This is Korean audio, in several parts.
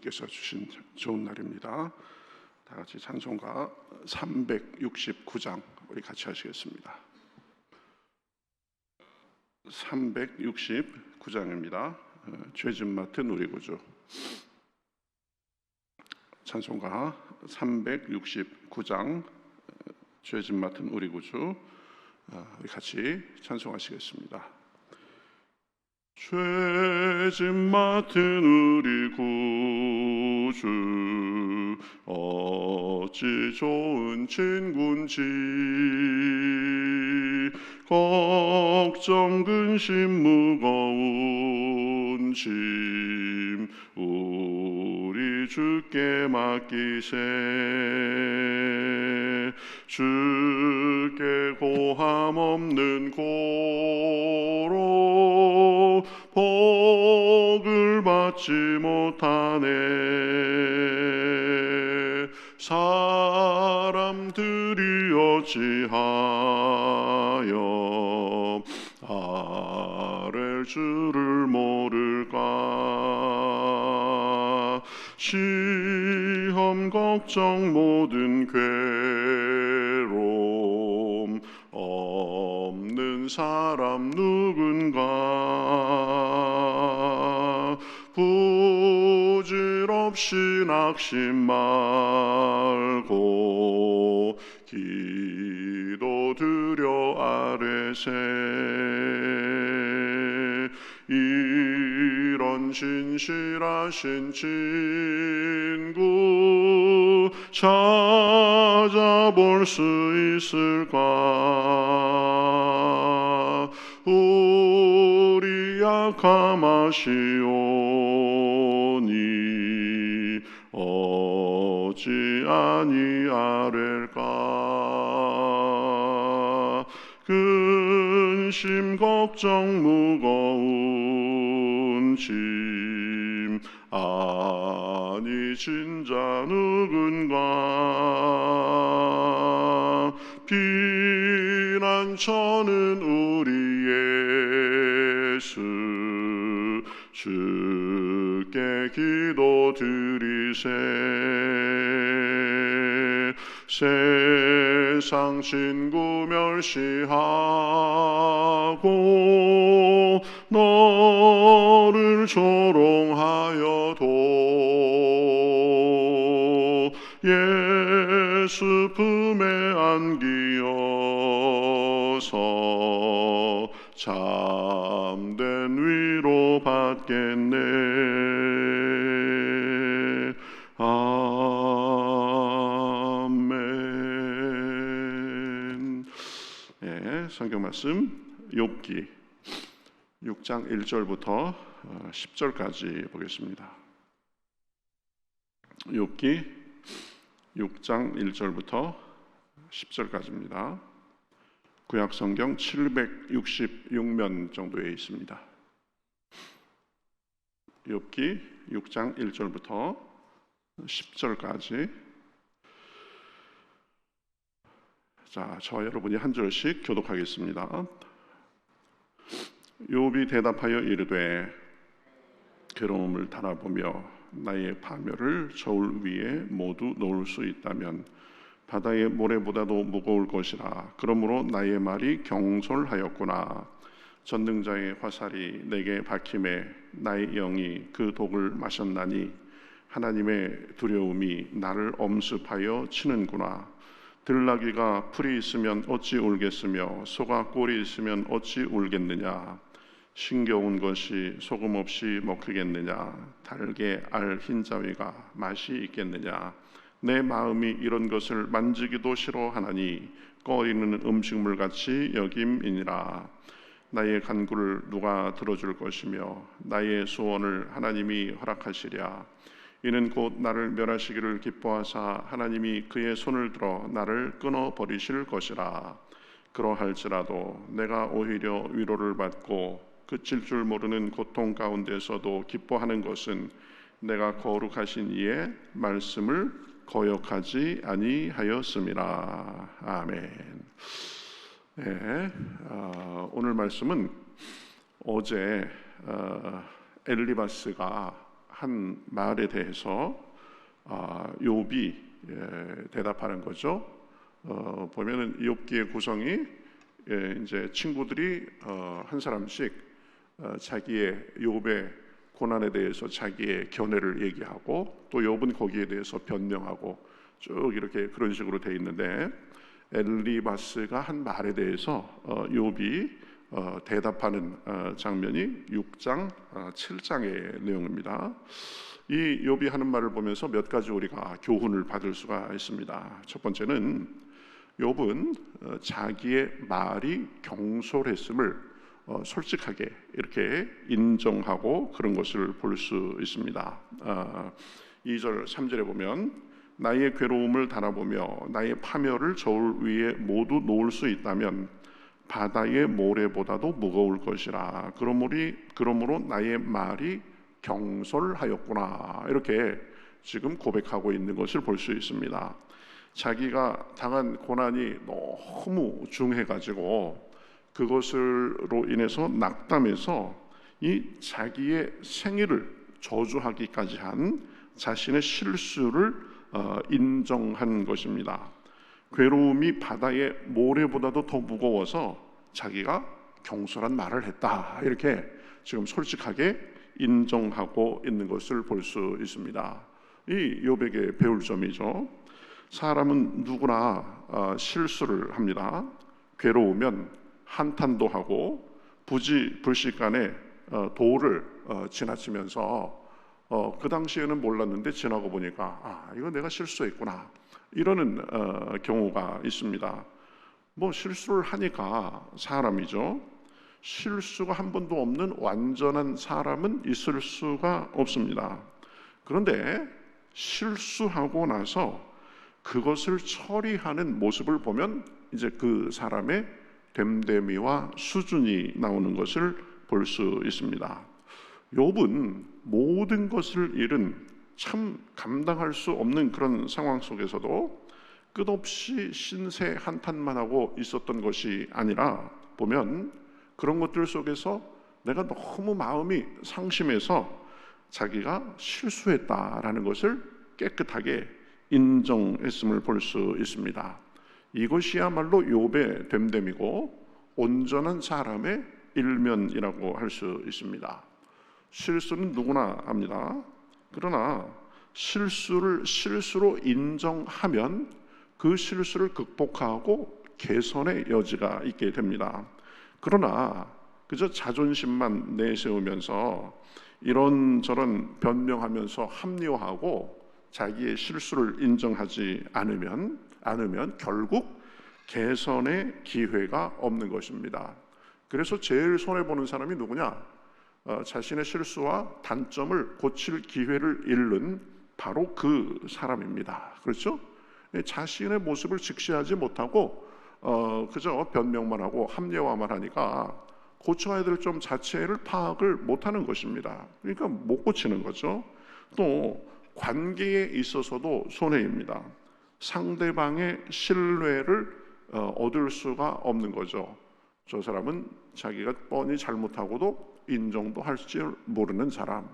주께서 주신 좋은 날입니다. 다 같이 찬송가 369장 우리 같이 하시겠습니다. 369장입니다. 죄짐 맡은 우리 구주. 찬송가 369장 죄짐 맡은 우리 구주, 우리 같이 찬송하시겠습니다. 죄짐 맡은 우리 구주, 어찌 좋은 친군지. 걱정 근심 무거운 짐 우리 주께 맡기세. 주께 고함 없는 고로 복을 받지 못하네. 사람들이 어찌하여 아랠 줄을 모를까. 시험 걱정 모든 괴로움 없는 사람 누군가. 부질없이 낙심 말고 기도드려 아뢰세. 이런 진실하신 친구 찾아볼 수 있을까. 우리 약함하시오니 어찌 아니하렐까. 근심 걱정 무거운 짐 아니 진자 누군가. 피난처는 우리 예수 주께 기도드리세. 세상 친구 멸시하고 너를 조롱하여도 예수 품에 안기어서 참된 위로 받겠네. 아멘. 네, 성경 말씀 욥기 6장 1절부터 10절까지 보겠습니다. 욥기 6장 1절부터 10절까지입니다. 구약 성경 766면 정도에 있습니다. 욥기 6장 1절부터 10절까지. 자, 저와 여러분이 한 절씩 교독하겠습니다. 욥이 대답하여 이르되 괴로움을 달아보며 나의 파멸을 저울 위에 모두 놓을 수 있다면 바다의 모래보다도 무거울 것이라. 그러므로 나의 말이 경솔하였구나. 전능자의 화살이 내게 박힘에 나의 영이 그 독을 마셨나니 하나님의 두려움이 나를 엄습하여 치는구나. 들나귀가 풀이 있으면 어찌 울겠으며 소가 꼴이 있으면 어찌 울겠느냐. 싱겨운 것이 소금 없이 먹히겠느냐. 달게 알 흰자위가 맛이 있겠느냐. 내 마음이 이런 것을 만지기도 싫어하나니 꺼리는 음식물 같이 여김이니라. 나의 간구를 누가 들어줄 것이며 나의 소원을 하나님이 허락하시랴. 이는 곧 나를 멸하시기를 기뻐하사 하나님이 그의 손을 들어 나를 끊어버리실 것이라. 그러할지라도 내가 오히려 위로를 받고 그칠 줄 모르는 고통 가운데서도 기뻐하는 것은 내가 거룩하신 이의 말씀을 거역하지 아니하였음이라. 아멘. 네, 오늘 말씀은 어제 엘리바스가 한 말에 대해서 욥이 대답하는 거죠. 보면은 욥기의 구성이 이제 친구들이 한 사람씩 자기의 욥의 고난에 대해서 자기의 견해를 얘기하고 또 욥은 거기에 대해서 변명하고 쭉 이렇게 그런 식으로 돼 있는데 엘리바스가 한 말에 대해서 욥이 대답하는 장면이 6장 7장의 내용입니다. 이 욥이 하는 말을 보면서 몇 가지 우리가 교훈을 받을 수가 있습니다. 첫 번째는 욥은 자기의 말이 경솔했음을 솔직하게 이렇게 인정하고 그런 것을 볼 수 있습니다. 2절 3절에 보면 나의 괴로움을 달아보며 나의 파멸을 저울 위에 모두 놓을 수 있다면 바다의 모래보다도 무거울 것이라. 그러므로 나의 말이 경솔하였구나. 이렇게 지금 고백하고 있는 것을 볼 수 있습니다. 자기가 당한 고난이 너무 중해가지고 그것으로 인해서 낙담해서 이 자기의 생애를 저주하기까지 한 자신의 실수를 인정한 것입니다. 괴로움이 바다의 모래보다도 더 무거워서 자기가 경솔한 말을 했다. 이렇게 지금 솔직하게 인정하고 있는 것을 볼 수 있습니다. 이 욥에게 배울 점이죠. 사람은 누구나 실수를 합니다. 괴로우면 한탄도 하고 불시간에 도를 지나치면서 그 당시에는 몰랐는데 지나고 보니까 이거 내가 실수했구나 이러는 경우가 있습니다. 뭐 실수를 하니까 사람이죠. 실수가 한 번도 없는 완전한 사람은 있을 수가 없습니다. 그런데 실수하고 나서 그것을 처리하는 모습을 보면 이제 그 사람의 됨됨이와 수준이 나오는 것을 볼 수 있습니다. 욥은 모든 것을 잃은 참 감당할 수 없는 그런 상황 속에서도 끝없이 신세 한탄만 하고 있었던 것이 아니라 보면 그런 것들 속에서 내가 너무 마음이 상심해서 자기가 실수했다라는 것을 깨끗하게 인정했음을 볼 수 있습니다. 이것이야말로 욥의 됨됨이고 온전한 사람의 일면이라고 할 수 있습니다. 실수는 누구나 합니다. 그러나 실수를 실수로 인정하면 그 실수를 극복하고 개선의 여지가 있게 됩니다. 그러나 그저 자존심만 내세우면서 이런저런 변명하면서 합리화하고 자기의 실수를 인정하지 않으면 결국 개선의 기회가 없는 것입니다. 그래서 제일 손해보는 사람이 누구냐? 자신의 실수와 단점을 고칠 기회를 잃는 바로 그 사람입니다. 그렇죠? 자신의 모습을 직시하지 못하고 그저 변명만 하고 합리화만 하니까 고쳐야 될 점 자체를 파악을 못하는 것입니다. 그러니까 못 고치는 거죠. 또 관계에 있어서도 손해입니다. 상대방의 신뢰를 얻을 수가 없는 거죠. 저 사람은 자기가 뻔히 잘못하고도 인정도 할 줄 모르는 사람.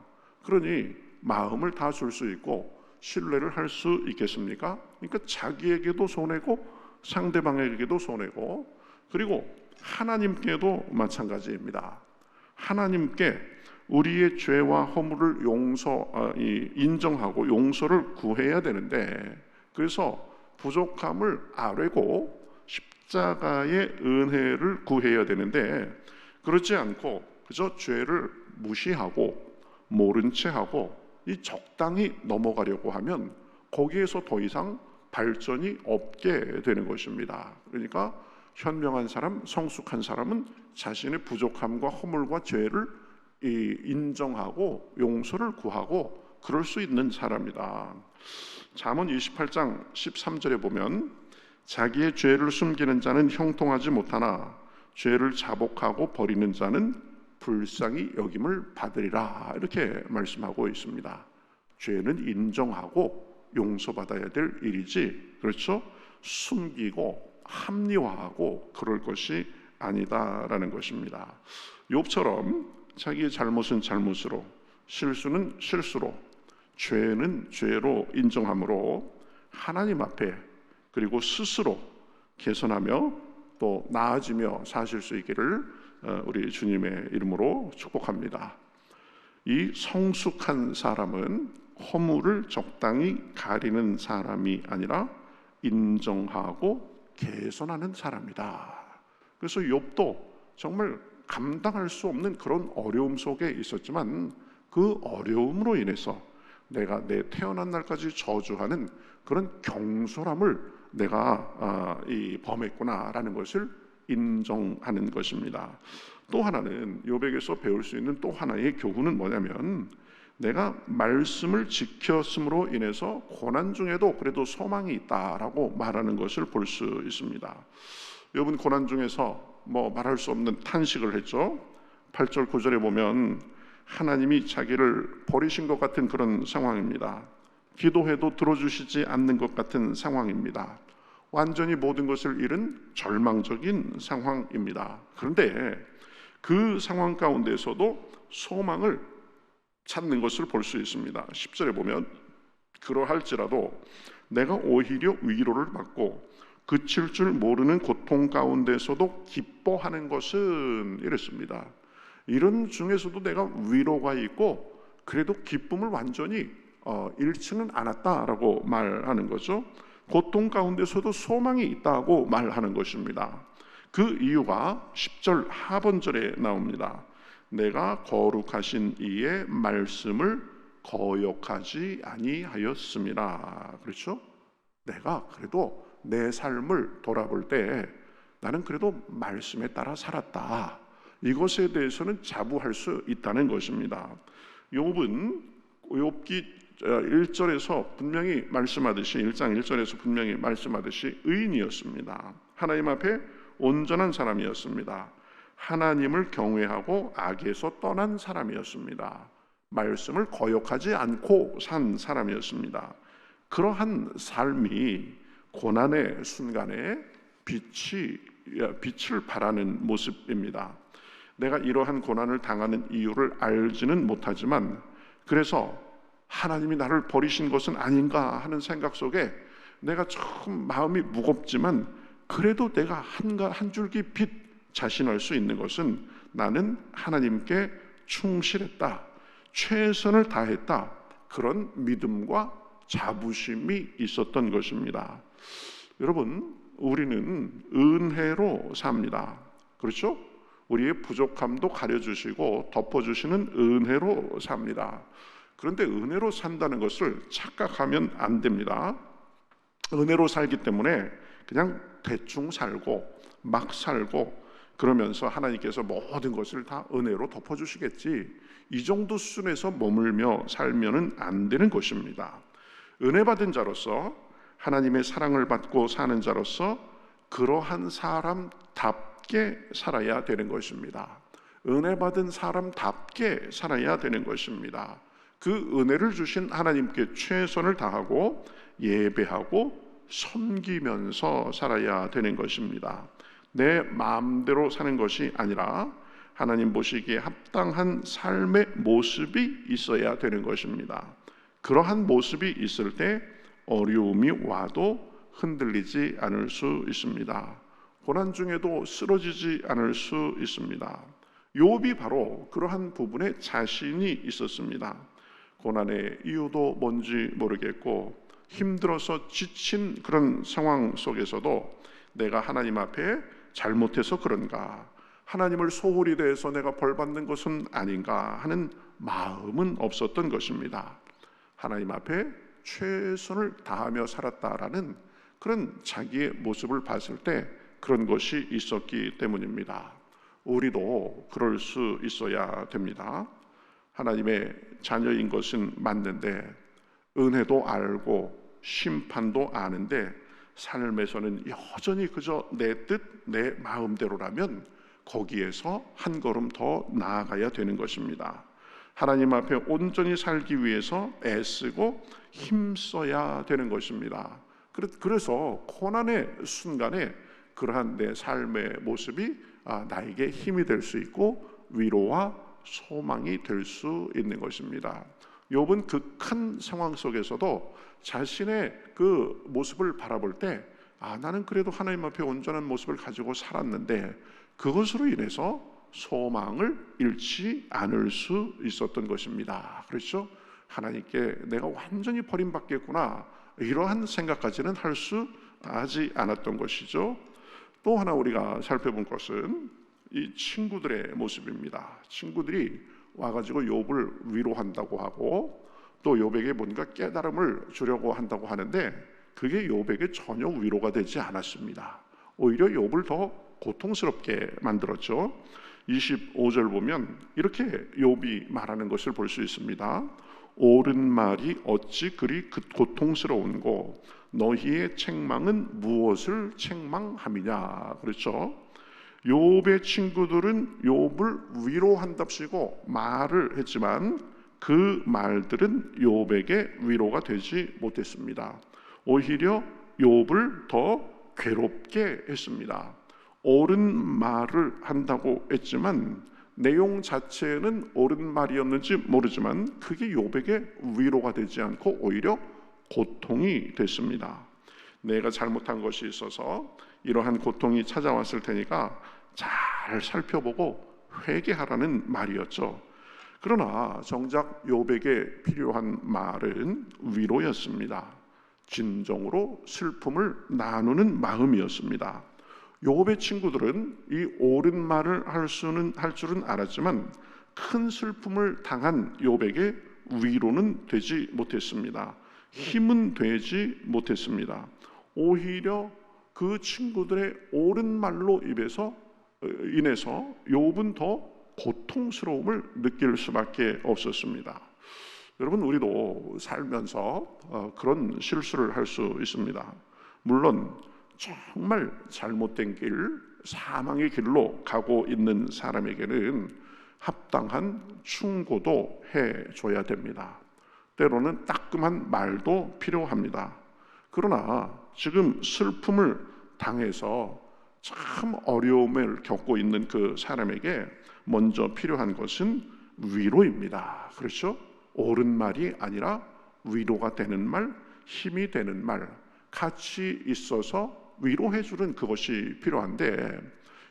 그러니 마음을 다 줄 수 있고 신뢰를 할 수 있겠습니까? 그러니까 자기에게도 손해고 상대방에게도 손해고 그리고 하나님께도 마찬가지입니다. 하나님께 우리의 죄와 허물을 인정하고 용서를 구해야 되는데 그래서 부족함을 아뢰고 십자가의 은혜를 구해야 되는데 그렇지 않고 그저 죄를 무시하고 모른 채 하고 이 적당히 넘어가려고 하면 거기에서 더 이상 발전이 없게 되는 것입니다. 그러니까 현명한 사람, 성숙한 사람은 자신의 부족함과 허물과 죄를 인정하고 용서를 구하고 그럴 수 있는 사람이다. 잠언 28장 13절에 보면 자기의 죄를 숨기는 자는 형통하지 못하나 죄를 자복하고 버리는 자는 불쌍히 여김을 받으리라 이렇게 말씀하고 있습니다. 죄는 인정하고 용서받아야 될 일이지 그렇죠? 숨기고 합리화하고 그럴 것이 아니다라는 것입니다. 욥처럼 자기의 잘못은 잘못으로 실수는 실수로, 죄는 죄로 인정함으로 하나님 앞에 그리고 스스로 개선하며 또 나아지며 사실 수 있기를 우리 주님의 이름으로 축복합니다. 이 성숙한 사람은 허물을 적당히 가리는 사람이 아니라 인정하고 개선하는 사람이다. 그래서 욥도 정말 감당할 수 없는 그런 어려움 속에 있었지만 그 어려움으로 인해서 내가 내 태어난 날까지 저주하는 그런 경솔함을 내가 범했구나라는 것을 인정하는 것입니다. 또 하나는 욥에게서 배울 수 있는 또 하나의 교훈은 뭐냐면, 내가 말씀을 지켰음으로 인해서 고난 중에도 그래도 소망이 있다라고 말하는 것을 볼 수 있습니다. 욥은 고난 중에서 말할 수 없는 탄식을 했죠. 8절 9절에 보면 하나님이 자기를 버리신 것 같은 그런 상황입니다. 기도해도 들어주시지 않는 것 같은 상황입니다. 완전히 모든 것을 잃은 절망적인 상황입니다. 그런데 그 상황 가운데서도 소망을 찾는 것을 볼 수 있습니다. 10절에 보면 그러할지라도 내가 오히려 위로를 받고 그칠 줄 모르는 고통 가운데서도 기뻐하는 것은 이랬습니다. 이런 중에서도 내가 위로가 있고 그래도 기쁨을 완전히 잃지는 않았다라고 말하는 거죠. 고통 가운데서도 소망이 있다고 말하는 것입니다. 그 이유가 10절 하반절에 나옵니다. 내가 거룩하신 이의 말씀을 거역하지 아니하였음이라. 그렇죠? 내가 그래도 내 삶을 돌아볼 때 나는 그래도 말씀에 따라 살았다. 이것에 대해서는 자부할 수 있다는 것입니다. 욥은 욥기 1절에서 분명히 말씀하듯이 1장 1절에서 분명히 말씀하듯이 의인이었습니다. 하나님 앞에 온전한 사람이었습니다. 하나님을 경외하고 악에서 떠난 사람이었습니다. 말씀을 거역하지 않고 산 사람이었습니다. 그러한 삶이 고난의 순간에 빛을 발하는 모습입니다. 내가 이러한 고난을 당하는 이유를 알지는 못하지만 그래서 하나님이 나를 버리신 것은 아닌가 하는 생각 속에 내가 참 마음이 무겁지만 그래도 내가 한 줄기 빛 자신할 수 있는 것은 나는 하나님께 충실했다, 최선을 다했다, 그런 믿음과 자부심이 있었던 것입니다. 여러분, 우리는 은혜로 삽니다. 그렇죠? 우리의 부족함도 가려주시고 덮어주시는 은혜로 삽니다. 그런데 은혜로 산다는 것을 착각하면 안 됩니다. 은혜로 살기 때문에 그냥 대충 살고 막 살고 그러면서 하나님께서 모든 것을 다 은혜로 덮어주시겠지, 이 정도 수준에서 머물며 살면은 안 되는 것입니다. 은혜 받은 자로서, 하나님의 사랑을 받고 사는 자로서 그러한 사람답게 살아야 되는 것입니다. 은혜 받은 사람답게 살아야 되는 것입니다. 그 은혜를 주신 하나님께 최선을 다하고 예배하고 섬기면서 살아야 되는 것입니다. 내 마음대로 사는 것이 아니라 하나님 보시기에 합당한 삶의 모습이 있어야 되는 것입니다. 그러한 모습이 있을 때 어려움이 와도 흔들리지 않을 수 있습니다. 고난 중에도 쓰러지지 않을 수 있습니다. 욥이 바로 그러한 부분에 자신이 있었습니다. 고난의 이유도 뭔지 모르겠고 힘들어서 지친 그런 상황 속에서도 내가 하나님 앞에 잘못해서 그런가, 하나님을 소홀히 대해서 내가 벌받는 것은 아닌가 하는 마음은 없었던 것입니다. 하나님 앞에 최선을 다하며 살았다라는 그런 자기의 모습을 봤을 때 그런 것이 있었기 때문입니다. 우리도 그럴 수 있어야 됩니다. 하나님의 자녀인 것은 맞는데 은혜도 알고 심판도 아는데 삶에서는 여전히 그저 내 뜻, 내 마음대로라면 거기에서 한 걸음 더 나아가야 되는 것입니다. 하나님 앞에 온전히 살기 위해서 애쓰고 힘써야 되는 것입니다. 그래서 고난의 순간에 그러한 내 삶의 모습이 나에게 힘이 될 수 있고 위로와 소망이 될 수 있는 것입니다. 욥은 극한 상황 속에서도 자신의 그 모습을 바라볼 때 나는 그래도 하나님 앞에 온전한 모습을 가지고 살았는데 그것으로 인해서 소망을 잃지 않을 수 있었던 것입니다. 그렇죠? 하나님께 내가 완전히 버림받겠구나 이러한 생각까지는 할 수 하지 않았던 것이죠. 또 하나 우리가 살펴본 것은 이 친구들의 모습입니다. 친구들이 와가지고 욥을 위로한다고 하고 또 욥에게 뭔가 깨달음을 주려고 한다고 하는데 그게 욥에게 전혀 위로가 되지 않았습니다. 오히려 욥을 더 고통스럽게 만들었죠. 25절 보면 이렇게 욥이 말하는 것을 볼 수 있습니다. 옳은 말이 어찌 그리 고통스러운고 너희의 책망은 무엇을 책망함이냐. 그렇죠? 욥의 친구들은 욥을 위로한답시고 말을 했지만 그 말들은 욥에게 위로가 되지 못했습니다. 오히려 욥을 더 괴롭게 했습니다. 옳은 말을 한다고 했지만 내용 자체는 옳은 말이었는지 모르지만 그게 욥에게 위로가 되지 않고 오히려 고통이 됐습니다. 내가 잘못한 것이 있어서 이러한 고통이 찾아왔을 테니까 잘 살펴보고 회개하라는 말이었죠. 그러나 정작 욥에게 필요한 말은 위로였습니다. 진정으로 슬픔을 나누는 마음이었습니다. 욥의 친구들은 이 옳은 말을 할 줄은 알았지만 큰 슬픔을 당한 욥에게 위로는 되지 못했습니다. 힘은 되지 못했습니다. 오히려 그 친구들의 옳은 말로 인해서 욥은 더 고통스러움을 느낄 수밖에 없었습니다. 여러분, 우리도 살면서 그런 실수를 할 수 있습니다. 물론 정말 잘못된 길, 사망의 길로 가고 있는 사람에게는 합당한 충고도 해줘야 됩니다. 때로는 따끔한 말도 필요합니다. 그러나 지금 슬픔을 당해서 참 어려움을 겪고 있는 그 사람에게 먼저 필요한 것은 위로입니다. 그렇죠? 옳은 말이 아니라 위로가 되는 말, 힘이 되는 말, 같이 있어서 위로해주는 그것이 필요한데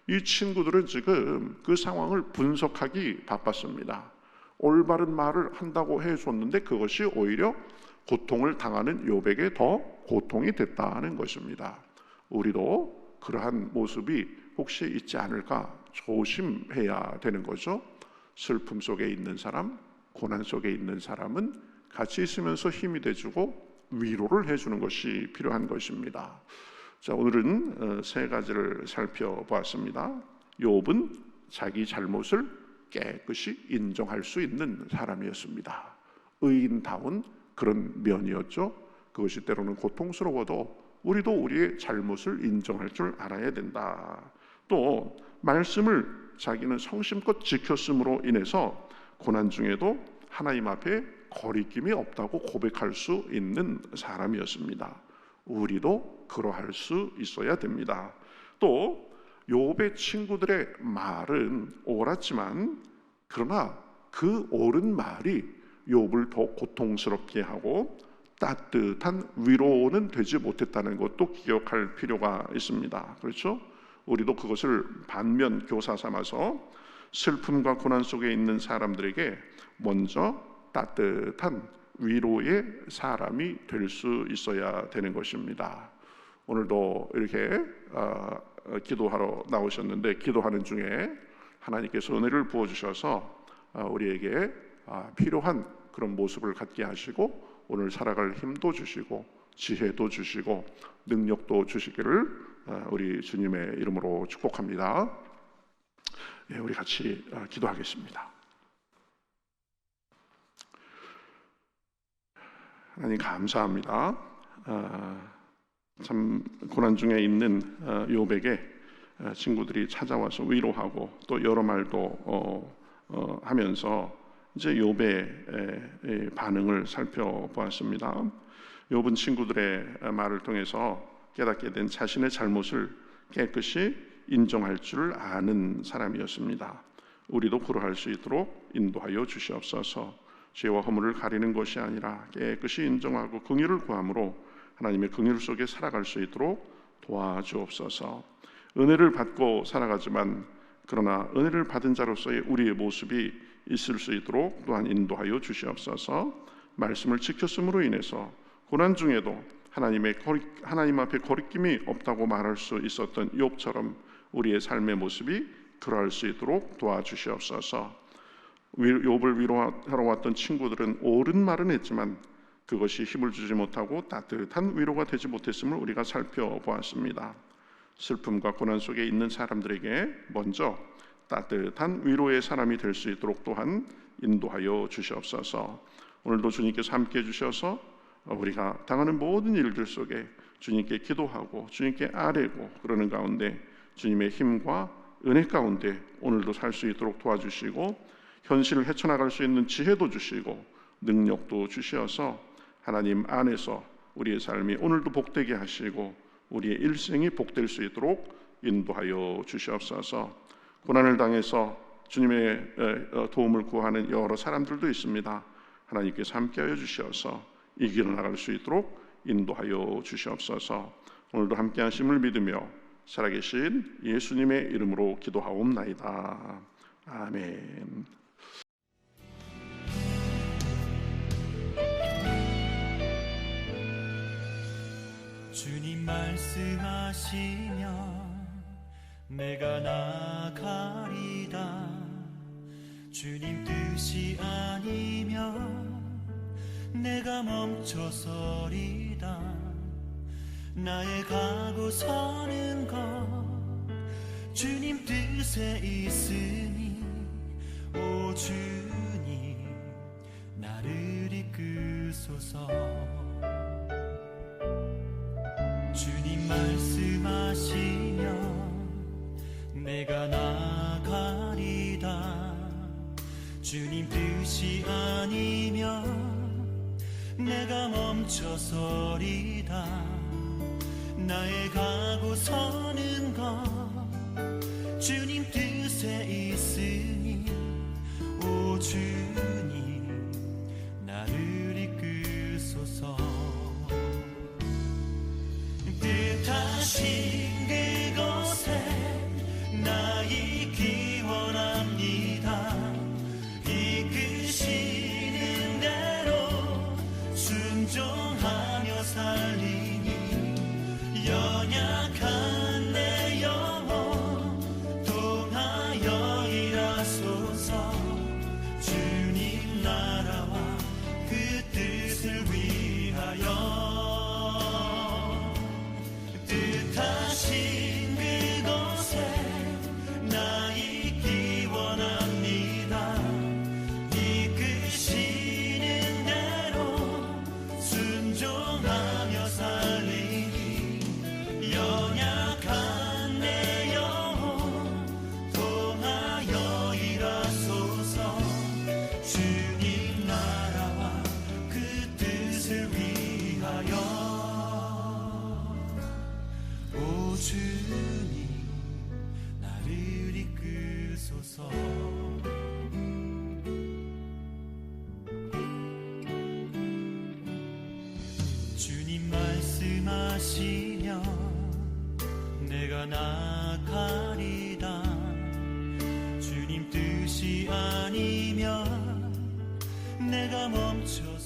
이 친구들은 지금 그 상황을 분석하기 바빴습니다. 올바른 말을 한다고 해줬는데 그것이 오히려 고통을 당하는 욥에게 더 고통이 됐다는 것입니다. 우리도 그러한 모습이 혹시 있지 않을까 조심해야 되는 거죠. 슬픔 속에 있는 사람, 고난 속에 있는 사람은 같이 있으면서 힘이 돼주고 위로를 해주는 것이 필요한 것입니다. 자, 오늘은 세 가지를 살펴보았습니다. 욥은 자기 잘못을 깨끗이 인정할 수 있는 사람이었습니다. 의인다운 그런 면이었죠. 그것이 때로는 고통스러워도 우리도 우리의 잘못을 인정할 줄 알아야 된다. 또 말씀을 자기는 성심껏 지켰음으로 인해서 고난 중에도 하나님 앞에 거리낌이 없다고 고백할 수 있는 사람이었습니다. 우리도 그러할 수 있어야 됩니다. 또 욥의 친구들의 말은 옳았지만 그러나 그 옳은 말이 욥을 더 고통스럽게 하고 따뜻한 위로는 되지 못했다는 것도 기억할 필요가 있습니다. 그렇죠? 우리도 그것을 반면 교사 삼아서 슬픔과 고난 속에 있는 사람들에게 먼저 따뜻한 위로의 사람이 될 수 있어야 되는 것입니다. 오늘도 이렇게 기도하러 나오셨는데 기도하는 중에 하나님께서 은혜를 부어주셔서 우리에게 필요한 그런 모습을 갖게 하시고 오늘 살아갈 힘도 주시고 지혜도 주시고 능력도 주시기를 우리 주님의 이름으로 축복합니다. 예, 우리 같이 기도하겠습니다. 하나님 감사합니다. 참 고난 중에 있는 욥에게 친구들이 찾아와서 위로하고 또 여러 말도 하면서 이제 욥의 반응을 살펴보았습니다. 욥은 친구들의 말을 통해서 깨닫게 된 자신의 잘못을 깨끗이 인정할 줄 아는 사람이었습니다. 우리도 그러할 수 있도록 인도하여 주시옵소서. 죄와 허물을 가리는 것이 아니라 깨끗이 인정하고 긍휼을 구함으로 하나님의 긍휼 속에 살아갈 수 있도록 도와주옵소서. 은혜를 받고 살아가지만 그러나 은혜를 받은 자로서의 우리의 모습이 있을 수 있도록 또한 인도하여 주시옵소서. 말씀을 지켰음으로 인해서 고난 중에도 하나님 앞에 거리낌이 없다고 말할 수 있었던 욥처럼 우리의 삶의 모습이 그러할 수 있도록 도와주시옵소서. 욥을 위로하러 왔던 친구들은 옳은 말은 했지만 그것이 힘을 주지 못하고 따뜻한 위로가 되지 못했음을 우리가 살펴보았습니다. 슬픔과 고난 속에 있는 사람들에게 먼저 따뜻한 위로의 사람이 될 수 있도록 또한 인도하여 주시옵소서. 오늘도 주님께서 함께 해주셔서 우리가 당하는 모든 일들 속에 주님께 기도하고 주님께 아뢰고 그러는 가운데 주님의 힘과 은혜 가운데 오늘도 살 수 있도록 도와주시고 현실을 헤쳐나갈 수 있는 지혜도 주시고 능력도 주시어서 하나님 안에서 우리의 삶이 오늘도 복되게 하시고 우리의 일생이 복될 수 있도록 인도하여 주시옵소서. 고난을 당해서 주님의 도움을 구하는 여러 사람들도 있습니다. 하나님께서 함께하여 주시어서 이겨나갈 수 있도록 인도하여 주시옵소서. 오늘도 함께하심을 믿으며 살아계신 예수님의 이름으로 기도하옵나이다. 아멘. 주님 말씀하시면 내가 나가리다. 주님 뜻이 아니면 내가 멈춰서리다. 나의 가고 서는 것 주님 뜻에 있으니 오 주님 나를 이끄소서. 주님 말씀하시면 내가 나가리다. 주님 뜻이 아니면 내가 멈춰서리다. 나의 가고 서는 것 주님 뜻에 있으니 오 주님 나를 이끄소서. 뜻하신 그곳에 나 있기 원합니다. 이끄시는 대로 순종하며 살리니 연약한 내 영혼 통하여 일하소서. 주님 나라와 그 뜻을 위하여 뜻하신 그곳에 나 있기 원합니다. 이끄시는 대로 순종하며 살리니 연약한 내 영혼 통하여 일하소서. 주님 나라와 그 뜻을 위하여 오 주님 나를 이끄소서. 주님 말씀하시면 내가 나가리다. 주님 뜻이 아니면 내가 멈춰서